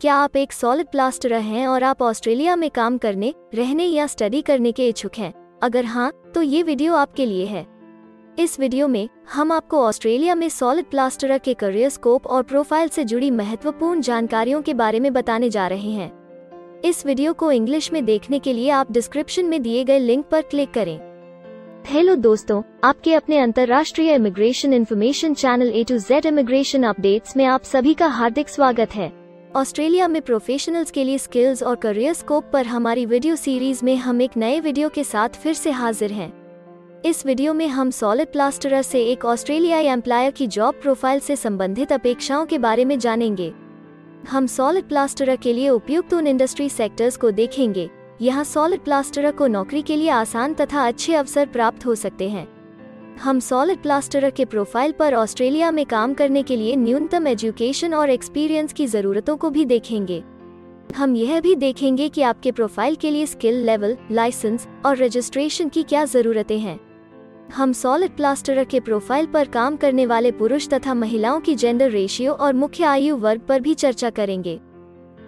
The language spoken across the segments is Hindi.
क्या आप एक सॉलिड प्लास्टरर हैं और आप ऑस्ट्रेलिया में काम करने, रहने या स्टडी करने के इच्छुक हैं? अगर हाँ, तो ये वीडियो आपके लिए है। इस वीडियो में हम आपको ऑस्ट्रेलिया में सॉलिड प्लास्टरर के करियर स्कोप और प्रोफाइल से जुड़ी महत्वपूर्ण जानकारियों के बारे में बताने जा रहे हैं। इस वीडियो को इंग्लिश में देखने के लिए आप डिस्क्रिप्शन में दिए गए लिंक पर क्लिक करें। हेलो दोस्तों, आपके अपने अंतर्राष्ट्रीय immigration information channel A to Z immigration updates में आप सभी का हार्दिक स्वागत है। ऑस्ट्रेलिया में प्रोफेशनल्स के लिए स्किल्स और करियर स्कोप पर हमारी वीडियो सीरीज में हम एक नए वीडियो के साथ फिर से हाजिर हैं। इस वीडियो में हम सॉलिड प्लास्टरर से एक ऑस्ट्रेलियाई एम्प्लॉयर की जॉब प्रोफाइल से संबंधित अपेक्षाओं के बारे में जानेंगे। हम सॉलिड प्लास्टरर के लिए उपयुक्त उन इंडस्ट्री सेक्टर्स को देखेंगे। यहाँ सॉलिड प्लास्टरर को नौकरी के लिए आसान तथा अच्छे अवसर प्राप्त हो सकते हैं। हम सॉलिड प्लास्टरर के प्रोफाइल पर ऑस्ट्रेलिया में काम करने के लिए न्यूनतम एजुकेशन और एक्सपीरियंस की जरूरतों को भी देखेंगे। हम यह भी देखेंगे कि आपके प्रोफाइल के लिए स्किल लेवल, लाइसेंस और रजिस्ट्रेशन की क्या जरूरतें हैं। हम सॉलिड प्लास्टरर के प्रोफाइल पर काम करने वाले पुरुष तथा महिलाओं की जेंडर रेशियो और मुख्य आयु वर्ग पर भी चर्चा करेंगे।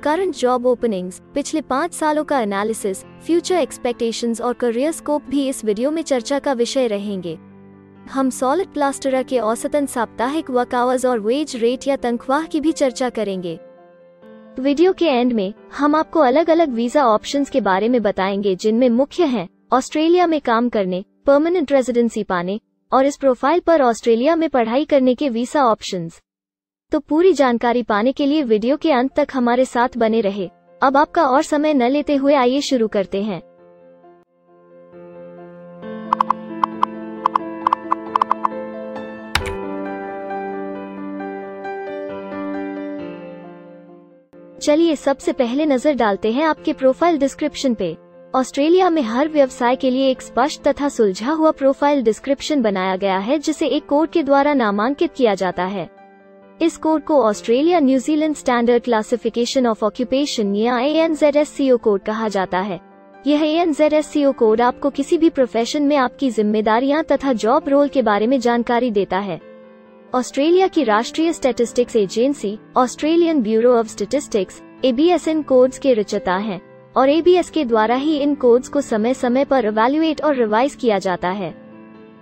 करंट जॉब ओपनिंग्स, पिछले 5 सालों का एनालिसिस, फ्यूचर एक्सपेक्टेशंस और करियर स्कोप भी इस वीडियो में चर्चा का विषय रहेंगे। हम सॉलिड प्लास्टरर के औसतन साप्ताहिक वर्क आवर्स और वेज रेट या तनख्वाह की भी चर्चा करेंगे। वीडियो के एंड में हम आपको अलग अलग वीजा ऑप्शंस के बारे में बताएंगे, जिनमें मुख्य हैं ऑस्ट्रेलिया में काम करने, परमानेंट रेजिडेंसी पाने और इस प्रोफाइल पर ऑस्ट्रेलिया में पढ़ाई करने के वीजा ऑप्शंस। तो पूरी जानकारी पाने के लिए वीडियो के अंत तक हमारे साथ बने रहे। अब आपका और समय न लेते हुए आइए शुरू करते हैं। चलिए सबसे पहले नजर डालते हैं आपके प्रोफाइल डिस्क्रिप्शन पे। ऑस्ट्रेलिया में हर व्यवसाय के लिए एक स्पष्ट तथा सुलझा हुआ प्रोफाइल डिस्क्रिप्शन बनाया गया है, जिसे एक कोड के द्वारा नामांकित किया जाता है। इस कोड को Australia New Zealand standard classification of occupation या ANZSCO कोड कहा जाता है। यह ANZSCO कोड आपको किसी भी प्रोफेशन में आपकी जिम्मेदारियां तथा जॉब रोल के बारे में जानकारी देता है। ऑस्ट्रेलिया की राष्ट्रीय statistics agency Australian bureau of statistics ABS in codes के रचयिता हैं और ABS के द्वारा ही इन कोड्स को समय समय पर इवैल्यूएट और रिवाइज किया जाता है।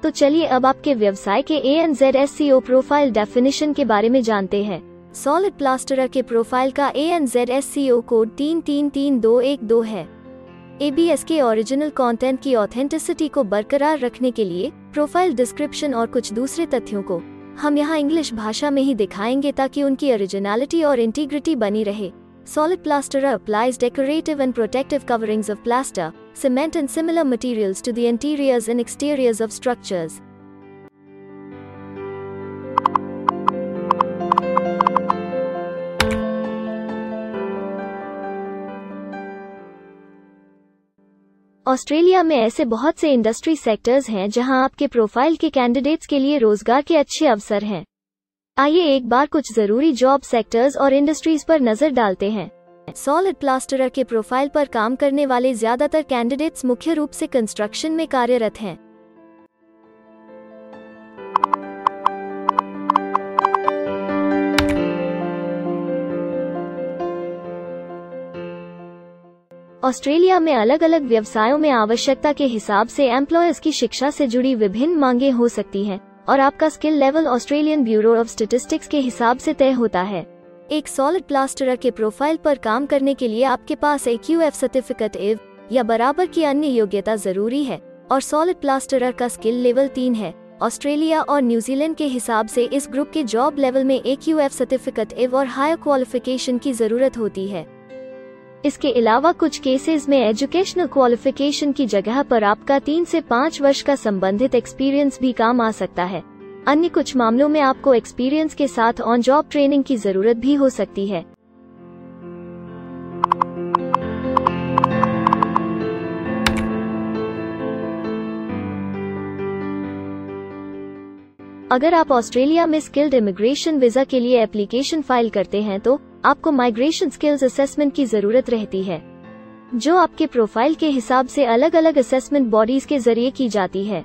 तो चलिए अब आपके व्यवसाय के ANZSCO प्रोफाइल डेफिनेशन के बारे में जानते हैं। सॉलिड प्लास्टरर के प्रोफाइल का ANZSCO कोड 333212 है। ABS के ओरिजिनल कंटेंट की ऑथेंटिसिटी को बरकरार रखने के लिए प्रोफाइल डिस्क्रिप्शन और कुछ दूसरे तथ्यों को हम यहाँ इंग्लिश भाषा में ही दिखाएंगे, ताकि उनकी ओरिजिनलिटी और इंटीग्रिटी बनी रहे। Solid plasterer applies decorative and protective coverings of plaster, cement and similar materials to the interiors and exteriors of structures. Australia में ऐसे बहुत से इंडस्ट्री सेक्टर्स हैं जहां आपके प्रोफाइल के कैंडिडेट्स के लिए रोजगार के अच्छे अवसर हैं। आइए एक बार कुछ जरूरी जॉब सेक्टर्स और इंडस्ट्रीज पर नजर डालते हैं। सॉलिड प्लास्टरर के प्रोफाइल पर काम करने वाले ज्यादातर कैंडिडेट्स मुख्य रूप से कंस्ट्रक्शन में कार्यरत हैं। ऑस्ट्रेलिया में अलग अलग व्यवसायों में आवश्यकता के हिसाब से एम्प्लॉयर्स की शिक्षा से जुड़ी विभिन्न मांगें हो सकती हैं और आपका skill level Australian bureau of statistics के हिसाब से तय होता है। एक सॉलिड प्लास्टरर के प्रोफाइल पर काम करने के लिए आपके पास AQF सर्टिफिकेट IV या बराबर की अन्य योग्यता जरूरी है और सॉलिड प्लास्टरर का स्किल लेवल 3 है। ऑस्ट्रेलिया और न्यूजीलैंड के हिसाब से इस ग्रुप के जॉब लेवल में AQF सर्टिफिकेट IV और हायर क्वालिफिकेशन की जरूरत होती है। इसके अलावा कुछ केसेस में एजुकेशनल क्वालिफिकेशन की जगह पर आपका 3 से 5 वर्ष का संबंधित एक्सपीरियंस भी काम आ सकता है। अन्य कुछ मामलों में आपको एक्सपीरियंस के साथ ऑन जॉब ट्रेनिंग की जरूरत भी हो सकती है। अगर आप ऑस्ट्रेलिया में स्किल्ड इमिग्रेशन वीजा के लिए एप्लीकेशन फाइल करते हैं तो आपको माइग्रेशन स्किल्स असेसमेंट की जरूरत रहती है, जो आपके प्रोफाइल के हिसाब से अलग अलग असेसमेंट बॉडीज के जरिए की जाती है।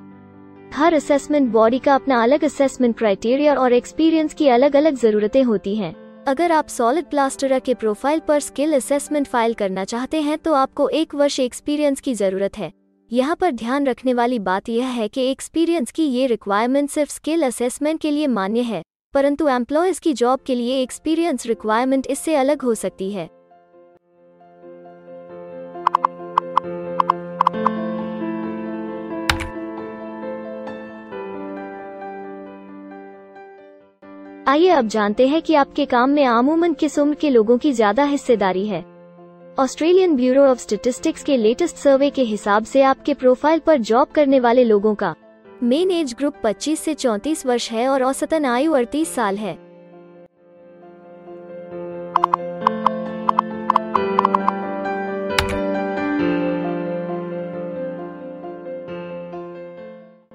हर असेसमेंट बॉडी का अपना अलग असेसमेंट क्राइटेरिया और एक्सपीरियंस की अलग अलग जरूरतें होती हैं। अगर आप सॉलिड प्लास्टरर के प्रोफाइल पर स्किल असेसमेंट फाइल करना चाहते हैं तो आपको 1 वर्ष एक्सपीरियंस की ज़रूरत है। यहाँ पर ध्यान रखने वाली बात यह है कि एक्सपीरियंस की ये रिक्वायरमेंट सिर्फ स्किल असेसमेंट के लिए मान्य है, परंतु एम्प्लॉयज़ की जॉब के लिए एक्सपीरियंस रिक्वायरमेंट इससे अलग हो सकती है। आइए अब जानते हैं कि आपके काम में आमूमन किस उम्र के लोगों की ज्यादा हिस्सेदारी है। ऑस्ट्रेलियन ब्यूरो ऑफ स्टैटिस्टिक्स के लेटेस्ट सर्वे के हिसाब से आपके प्रोफाइल पर जॉब करने वाले लोगों का मेन एज ग्रुप 25 से 34 वर्ष है और औसतन आयु 38 साल है।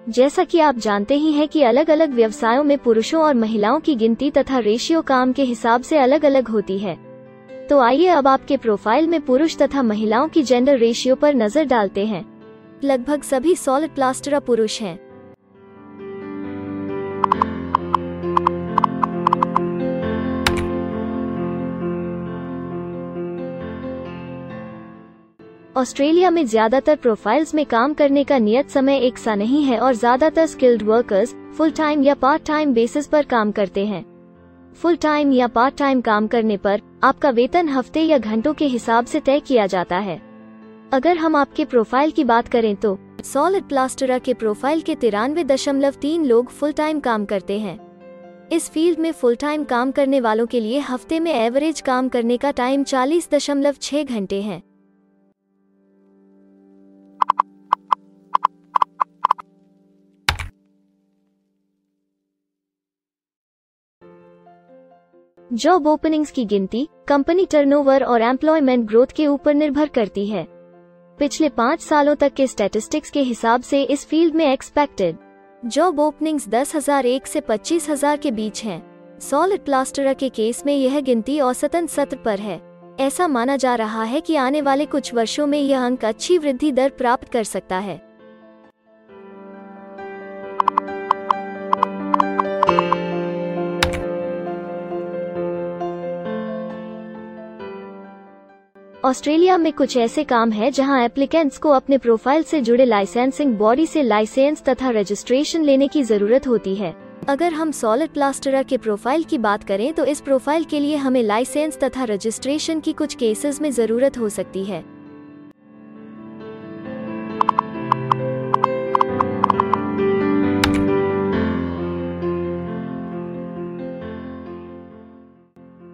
जैसा कि आप जानते ही हैं कि अलग अलग व्यवसायों में पुरुषों और महिलाओं की गिनती तथा रेशियो काम के हिसाब से अलग अलग होती है। तो आइए अब आपके प्रोफाइल में पुरुष तथा महिलाओं की जेंडर रेशियो पर नजर डालते हैं। लगभग सभी सॉलिड प्लास्टरर पुरुष हैं। ऑस्ट्रेलिया में ज्यादातर प्रोफाइल्स में काम करने का नियत समय एक सा नहीं है और ज्यादातर स्किल्ड वर्कर्स फुल टाइम या पार्ट टाइम बेसिस पर काम करते हैं। फुल टाइम या पार्ट टाइम काम करने पर आपका वेतन हफ्ते या घंटों के हिसाब से तय किया जाता है। अगर हम आपके प्रोफाइल की बात करें तो सॉलिड प्लास्टरर के प्रोफाइल के 93.3 लोग फुल टाइम काम करते हैं। इस फील्ड में फुल टाइम काम करने वालों के लिए हफ्ते में एवरेज काम करने का टाइम 40.6 घंटे है। जॉब ओपनिंग्स की गिनती कंपनी टर्नओवर और एम्प्लॉयमेंट ग्रोथ के ऊपर निर्भर करती है। पिछले 5 सालों तक के स्टैटिस्टिक्स के हिसाब से इस फील्ड में एक्सपेक्टेड जॉब ओपनिंग्स 10,001 से 25,000 के बीच हैं। सॉलिड प्लास्टरर के केस में यह गिनती औसतन 70 पर है। ऐसा माना जा रहा है कि आने वाले कुछ वर्षों में यह अंक अच्छी वृद्धि दर प्राप्त कर सकता है। ऑस्ट्रेलिया में कुछ ऐसे काम हैं जहां एप्लीकेंट्स को अपने प्रोफाइल से जुड़े लाइसेंसिंग बॉडी से लाइसेंस तथा रजिस्ट्रेशन लेने की जरूरत होती है। अगर हम सॉलिड प्लास्टरर के प्रोफाइल की बात करें तो इस प्रोफाइल के लिए हमें लाइसेंस तथा रजिस्ट्रेशन की कुछ केसेस में जरूरत हो सकती है।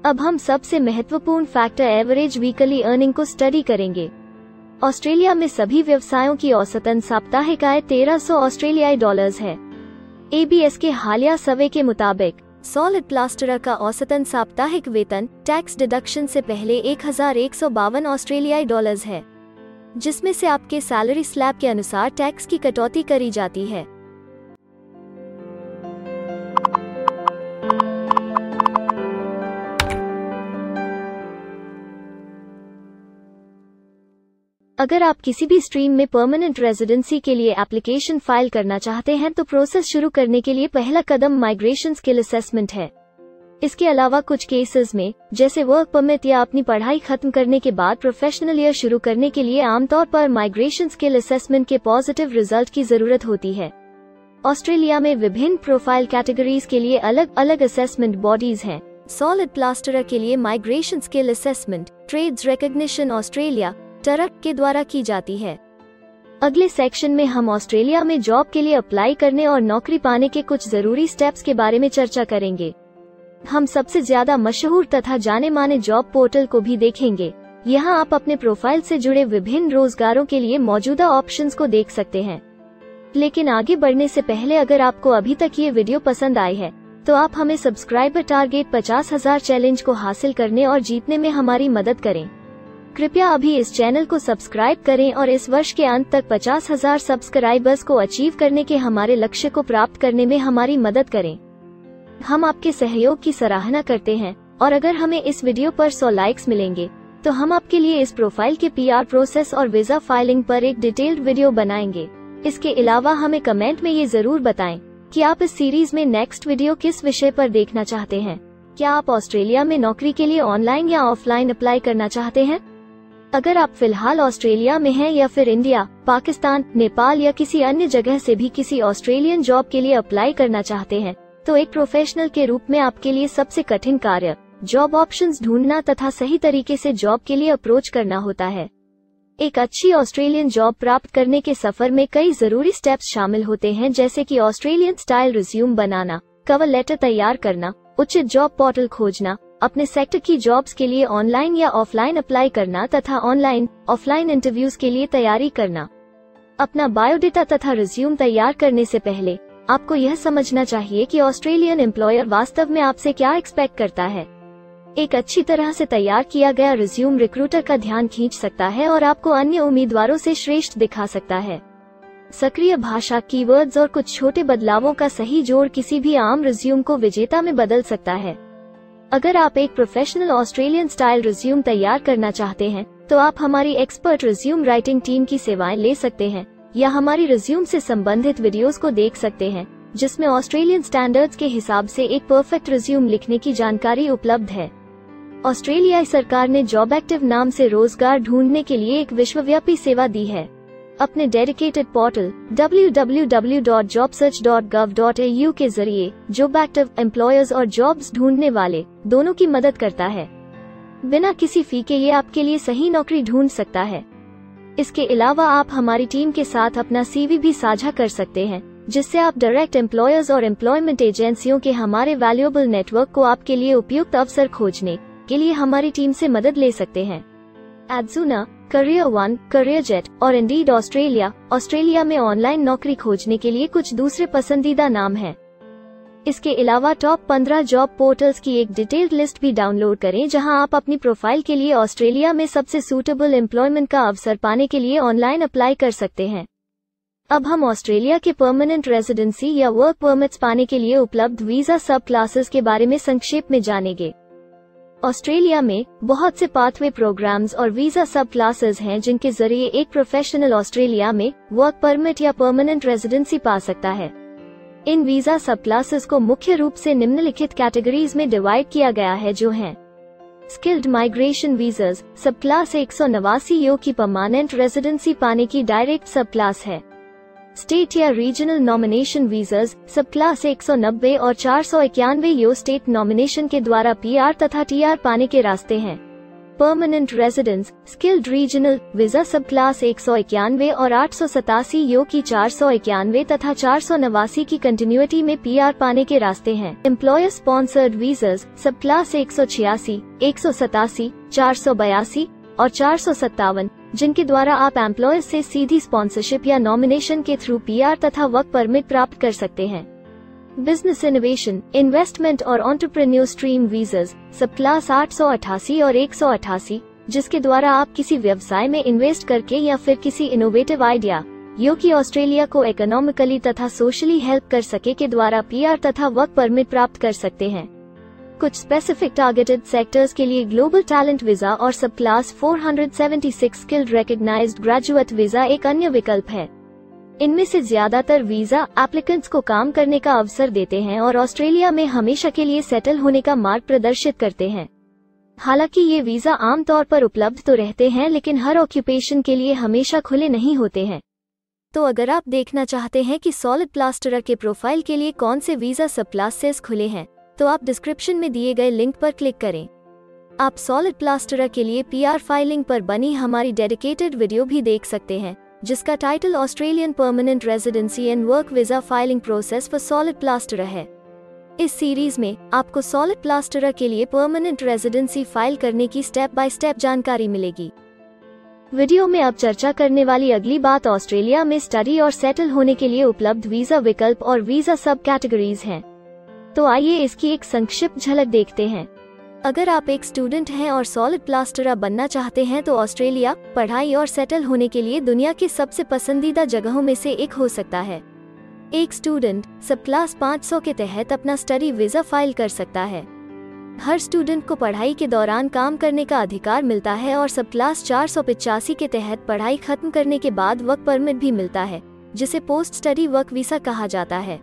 अब हम सबसे महत्वपूर्ण फैक्टर एवरेज वीकली अर्निंग को स्टडी करेंगे। ऑस्ट्रेलिया में सभी व्यवसायों की औसतन साप्ताहिक आय 1300 ऑस्ट्रेलियाई डॉलर्स है। ABS के हालिया सर्वे के मुताबिक सॉलिड प्लास्टरर का औसतन साप्ताहिक वेतन टैक्स डिडक्शन से पहले 1152 ऑस्ट्रेलियाई डॉलर्स है, जिसमें से आपके सैलरी स्लैब के अनुसार टैक्स की कटौती करी जाती है। अगर आप किसी भी स्ट्रीम में परमानेंट रेजिडेंसी के लिए एप्लीकेशन फाइल करना चाहते हैं तो प्रोसेस शुरू करने के लिए पहला कदम माइग्रेशन स्किल असेसमेंट है। इसके अलावा कुछ केसेस में जैसे वर्क परमिट या अपनी पढ़ाई खत्म करने के बाद प्रोफेशनल ईयर शुरू करने के लिए आमतौर पर माइग्रेशन स्किल असेसमेंट के पॉजिटिव रिजल्ट की जरूरत होती है। ऑस्ट्रेलिया में विभिन्न प्रोफाइल कैटेगरीज के लिए अलग अलग असेसमेंट बॉडीज हैं। सॉलिड प्लास्टरर के लिए migration skill assessment trades recognition Australia टरक के द्वारा की जाती है। अगले सेक्शन में हम ऑस्ट्रेलिया में जॉब के लिए अप्लाई करने और नौकरी पाने के कुछ जरूरी स्टेप्स के बारे में चर्चा करेंगे। हम सबसे ज्यादा मशहूर तथा जाने माने जॉब पोर्टल को भी देखेंगे। यहाँ आप अपने प्रोफाइल से जुड़े विभिन्न रोजगारों के लिए मौजूदा ऑप्शंस को देख सकते हैं। लेकिन आगे बढ़ने से पहले अगर आपको अभी तक ये वीडियो पसंद आई है तो आप हमें सब्सक्राइबर टारगेट 50,000 चैलेंज को हासिल करने और जीतने में हमारी मदद करें। कृपया अभी इस चैनल को सब्सक्राइब करें और इस वर्ष के अंत तक 50,000 सब्सक्राइबर्स को अचीव करने के हमारे लक्ष्य को प्राप्त करने में हमारी मदद करें। हम आपके सहयोग की सराहना करते हैं और अगर हमें इस वीडियो पर 100 लाइक्स मिलेंगे तो हम आपके लिए इस प्रोफाइल के PR प्रोसेस और वीजा फाइलिंग पर एक डिटेल्ड वीडियो बनाएंगे। इसके अलावा हमें कमेंट में ये जरूर बताएं कि आप इस सीरीज में नेक्स्ट वीडियो किस विषय पर देखना चाहते हैं। क्या आप ऑस्ट्रेलिया में नौकरी के लिए ऑनलाइन या ऑफलाइन अप्लाई करना चाहते हैं? अगर आप फिलहाल ऑस्ट्रेलिया में हैं या फिर इंडिया, पाकिस्तान, नेपाल या किसी अन्य जगह से भी किसी ऑस्ट्रेलियन जॉब के लिए अप्लाई करना चाहते हैं, तो एक प्रोफेशनल के रूप में आपके लिए सबसे कठिन कार्य जॉब ऑप्शंस ढूंढना तथा सही तरीके से जॉब के लिए अप्रोच करना होता है। एक अच्छी ऑस्ट्रेलियन जॉब प्राप्त करने के सफर में कई जरूरी स्टेप्स शामिल होते हैं, जैसे कि ऑस्ट्रेलियन स्टाइल रिज्यूम बनाना, कवर लेटर तैयार करना, उचित जॉब पोर्टल खोजना, अपने सेक्टर की जॉब्स के लिए ऑनलाइन या ऑफलाइन अप्लाई करना तथा ऑनलाइन ऑफलाइन इंटरव्यूज के लिए तैयारी करना। अपना बायोडेटा तथा रिज्यूम तैयार करने से पहले आपको यह समझना चाहिए कि ऑस्ट्रेलियन एम्प्लॉयर वास्तव में आपसे क्या एक्सपेक्ट करता है। एक अच्छी तरह से तैयार किया गया रिज्यूम रिक्रूटर का ध्यान खींच सकता है और आपको अन्य उम्मीदवारों से श्रेष्ठ दिखा सकता है। सक्रिय भाषा, कीवर्ड्स और कुछ छोटे बदलावों का सही जोड़ किसी भी आम रिज्यूम को विजेता में बदल सकता है। अगर आप एक प्रोफेशनल ऑस्ट्रेलियन स्टाइल रिज्यूम तैयार करना चाहते हैं, तो आप हमारी एक्सपर्ट रिज्यूम राइटिंग टीम की सेवाएं ले सकते हैं या हमारी रिज्यूम से संबंधित वीडियोस को देख सकते हैं, जिसमें ऑस्ट्रेलियन स्टैंडर्ड्स के हिसाब से एक परफेक्ट रिज्यूम लिखने की जानकारी उपलब्ध है। ऑस्ट्रेलियाई सरकार ने जॉब एक्टिव नाम से रोजगार ढूंढने के लिए एक विश्वव्यापी सेवा दी है। अपने डेडिकेटेड पोर्टल www.jobsearch.gov.au के जरिए जॉब एक्टिव एम्प्लॉयर्स और जॉब्स ढूंढने वाले दोनों की मदद करता है। बिना किसी फी के ये आपके लिए सही नौकरी ढूंढ सकता है। इसके अलावा आप हमारी टीम के साथ अपना CV भी साझा कर सकते हैं, जिससे आप डायरेक्ट एम्प्लॉयर्स और एम्प्लॉयमेंट एजेंसियों के हमारे वैल्यूएबल नेटवर्क को आपके लिए उपयुक्त अवसर खोजने के लिए हमारी टीम से मदद ले सकते हैं। एडजुना, करियर वन, करियर जेट और इंडीड ऑस्ट्रेलिया में ऑनलाइन नौकरी खोजने के लिए कुछ दूसरे पसंदीदा नाम हैं। इसके अलावा टॉप 15 जॉब पोर्टल्स की एक डिटेल्ड लिस्ट भी डाउनलोड करें, जहां आप अपनी प्रोफाइल के लिए ऑस्ट्रेलिया में सबसे सूटेबल एम्प्लॉयमेंट का अवसर पाने के लिए ऑनलाइन अप्लाई कर सकते हैं। अब हम ऑस्ट्रेलिया के परमानेंट रेजिडेंसी या वर्क परमिट्स पाने के लिए उपलब्ध वीजा सब क्लासेस के बारे में संक्षेप में जानेंगे। ऑस्ट्रेलिया में बहुत से पाथवे प्रोग्राम्स और वीजा सब क्लासेस हैं, जिनके जरिए एक प्रोफेशनल ऑस्ट्रेलिया में वर्क परमिट या परमानेंट रेजिडेंसी पा सकता है। इन वीजा सब क्लासेस को मुख्य रूप से निम्नलिखित कैटेगरीज में डिवाइड किया गया है, जो हैं स्किल्ड माइग्रेशन वीजास सब क्लास 189 यो की परमानेंट रेजिडेंसी पाने की डायरेक्ट सब क्लास है। स्टेट या रीजनल नॉमिनेशन वीजास सब क्लास 190 और 491 यो स्टेट नॉमिनेशन के द्वारा PR तथा TR पाने के रास्ते हैं। Permanent residence skilled regional visa सब क्लास 191 और 887 यो की 491 तथा 489 की कंटिन्यूटी में PR पाने के रास्ते हैं। एम्प्लॉयर स्पॉन्सर्ड वीजास सब क्लास 186, 187, 482 और 457, जिनके द्वारा आप एम्प्लॉयर से सीधी स्पॉन्सरशिप या नॉमिनेशन के थ्रू PR तथा वर्क परमिट प्राप्त कर सकते हैं। बिजनेस इनोवेशन, इन्वेस्टमेंट और एंटरप्रेन्योर स्ट्रीम वीजास सब क्लास 888 और 188, जिसके द्वारा आप किसी व्यवसाय में इन्वेस्ट करके या फिर किसी इनोवेटिव आइडिया यो कि ऑस्ट्रेलिया को इकोनॉमिकली तथा सोशली हेल्प कर सके के द्वारा PR तथा वर्क परमिट प्राप्त कर सकते हैं। कुछ स्पेसिफिक टारगेटेड सेक्टर्स के लिए ग्लोबल टैलेंट वीजा और सब 476 skilled recognised graduate visa एक अन्य विकल्प है। इनमें से ज्यादातर वीजा एप्लीकेंट्स को काम करने का अवसर देते हैं और ऑस्ट्रेलिया में हमेशा के लिए सेटल होने का मार्ग प्रदर्शित करते हैं। हालांकि ये वीजा आमतौर पर उपलब्ध तो रहते हैं, लेकिन हर ऑक्यूपेशन के लिए हमेशा खुले नहीं होते हैं। तो अगर आप देखना चाहते हैं कि सॉलिड प्लास्टरर के प्रोफाइल के लिए कौन से वीजा सब क्लासेस खुले हैं, तो आप डिस्क्रिप्शन में दिए गए लिंक पर क्लिक करें। आप सॉलिड प्लास्टरर के लिए PR फाइलिंग पर बनी हमारी डेडिकेटेड वीडियो भी देख सकते हैं, जिसका title Australian permanent residency and work visa filing process for solid plasterer है। इस सीरीज में आपको सॉलिड प्लास्टरर के लिए परमानेंट रेजिडेंसी फाइल करने की स्टेप बाय स्टेप जानकारी मिलेगी। वीडियो में अब चर्चा करने वाली अगली बात ऑस्ट्रेलिया में स्टडी और सेटल होने के लिए उपलब्ध वीजा विकल्प और वीजा सब कैटेगरीज हैं। तो आइए इसकी एक संक्षिप्त झलक देखते हैं। अगर आप एक स्टूडेंट हैं और सॉलिड प्लास्टरर बनना चाहते हैं, तो ऑस्ट्रेलिया पढ़ाई और सेटल होने के लिए दुनिया की सबसे पसंदीदा जगहों में से एक हो सकता है। एक स्टूडेंट सब क्लास 500 के तहत अपना स्टडी वीजा फाइल कर सकता है। हर स्टूडेंट को पढ़ाई के दौरान काम करने का अधिकार मिलता है और सब क्लास 485 के तहत पढ़ाई खत्म करने के बाद वर्क परमिट भी मिलता है, जिसे पोस्ट स्टडी वर्क वीजा कहा जाता है।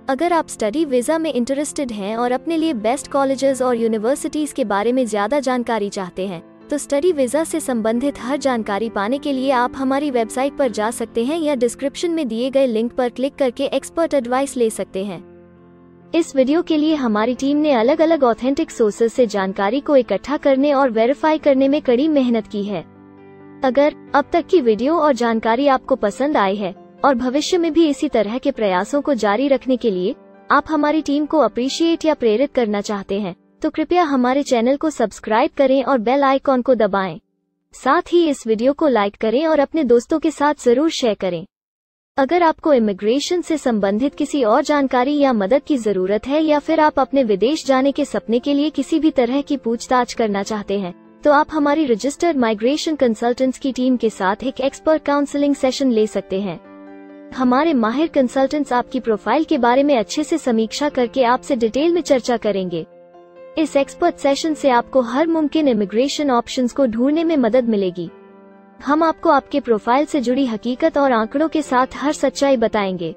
अगर आप स्टडी वीज़ा में इंटरेस्टेड हैं और अपने लिए बेस्ट कॉलेजेस और यूनिवर्सिटीज़ के बारे में ज़्यादा जानकारी चाहते हैं, तो स्टडी वीज़ा से संबंधित हर जानकारी पाने के लिए आप हमारी वेबसाइट पर जा सकते हैं या डिस्क्रिप्शन में दिए गए लिंक पर क्लिक करके एक्सपर्ट एडवाइस ले सकते हैं। इस वीडियो के लिए हमारी टीम ने अलग अलग ऑथेंटिक सोर्सेज से जानकारी को इकट्ठा करने और वेरीफाई करने में कड़ी मेहनत की है। अगर अब तक की वीडियो और जानकारी आपको पसंद आई है और भविष्य में भी इसी तरह के प्रयासों को जारी रखने के लिए आप हमारी टीम को अप्रिशिएट या प्रेरित करना चाहते हैं, तो कृपया हमारे चैनल को सब्सक्राइब करें और बेल आइकॉन को दबाएं। साथ ही इस वीडियो को लाइक करें और अपने दोस्तों के साथ जरूर शेयर करें। अगर आपको इमिग्रेशन से संबंधित किसी और जानकारी या मदद की जरूरत है या फिर आप अपने विदेश जाने के सपने के लिए किसी भी तरह की पूछताछ करना चाहते हैं, तो आप हमारी रजिस्टर्ड माइग्रेशन कंसल्टेंट्स की टीम के साथ एक एक्सपर्ट काउंसलिंग सेशन ले सकते हैं। हमारे माहिर कंसल्टेंट्स आपकी प्रोफाइल के बारे में अच्छे से समीक्षा करके आपसे डिटेल में चर्चा करेंगे। इस एक्सपर्ट सेशन से आपको हर मुमकिन इमिग्रेशन ऑप्शंस को ढूंढने में मदद मिलेगी। हम आपको आपके प्रोफाइल से जुड़ी हकीकत और आंकड़ों के साथ हर सच्चाई बताएंगे।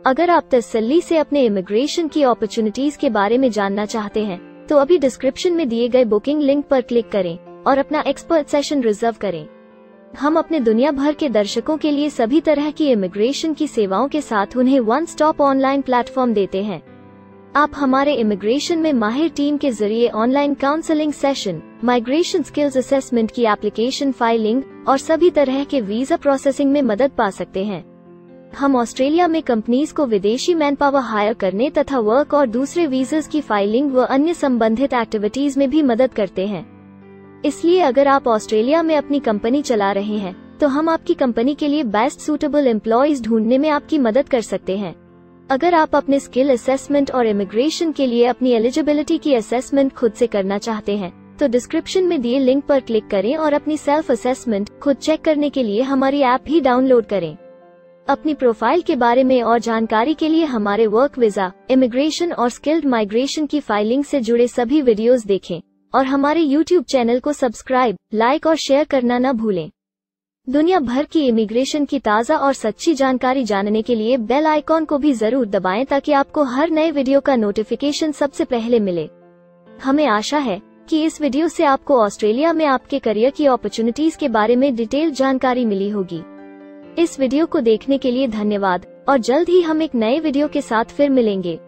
अगर आप तसल्ली से अपने इमिग्रेशन की अपॉर्चुनिटीज के बारे में जानना चाहते हैं, तो अभी डिस्क्रिप्शन में दिए गए बुकिंग लिंक पर क्लिक करें और अपना एक्सपर्ट सेशन रिजर्व करें। हम अपने दुनिया भर के दर्शकों के लिए सभी तरह की इमिग्रेशन की सेवाओं के साथ उन्हें वन स्टॉप ऑनलाइन प्लेटफॉर्म देते हैं। आप हमारे इमिग्रेशन में माहिर टीम के जरिए online counselling session, migration skills assessment की एप्लीकेशन फाइलिंग और सभी तरह के वीजा प्रोसेसिंग में मदद पा सकते हैं। हम ऑस्ट्रेलिया में कंपनीज को विदेशी मैन पावर हायर करने तथा वर्क और दूसरे वीजास की फाइलिंग व अन्य संबंधित एक्टिविटीज में भी मदद करते हैं। इसलिए अगर आप ऑस्ट्रेलिया में अपनी कंपनी चला रहे हैं, तो हम आपकी कंपनी के लिए बेस्ट सूटेबल एम्प्लॉयज ढूंढने में आपकी मदद कर सकते हैं। अगर आप अपने स्किल असेसमेंट और इमिग्रेशन के लिए अपनी एलिजिबिलिटी की असेसमेंट खुद से करना चाहते हैं, तो डिस्क्रिप्शन में दिए लिंक पर क्लिक करें और अपनी सेल्फ असेसमेंट खुद चेक करने के लिए हमारी ऐप भी डाउनलोड करें। अपनी प्रोफाइल के बारे में और जानकारी के लिए हमारे वर्क वीजा, इमिग्रेशन और स्किल्ड माइग्रेशन की फाइलिंग से जुड़े सभी वीडियोस देखें और हमारे YouTube चैनल को सब्सक्राइब, लाइक और शेयर करना न भूलें। दुनिया भर की इमिग्रेशन की ताज़ा और सच्ची जानकारी जानने के लिए बेल आइकॉन को भी जरूर दबाएं ताकि आपको हर नए वीडियो का नोटिफिकेशन सबसे पहले मिले। हमें आशा है कि इस वीडियो से आपको ऑस्ट्रेलिया में आपके करियर की अपॉर्चुनिटीज के बारे में डिटेल जानकारी मिली होगी। इस वीडियो को देखने के लिए धन्यवाद और जल्द ही हम एक नए वीडियो के साथ फिर मिलेंगे।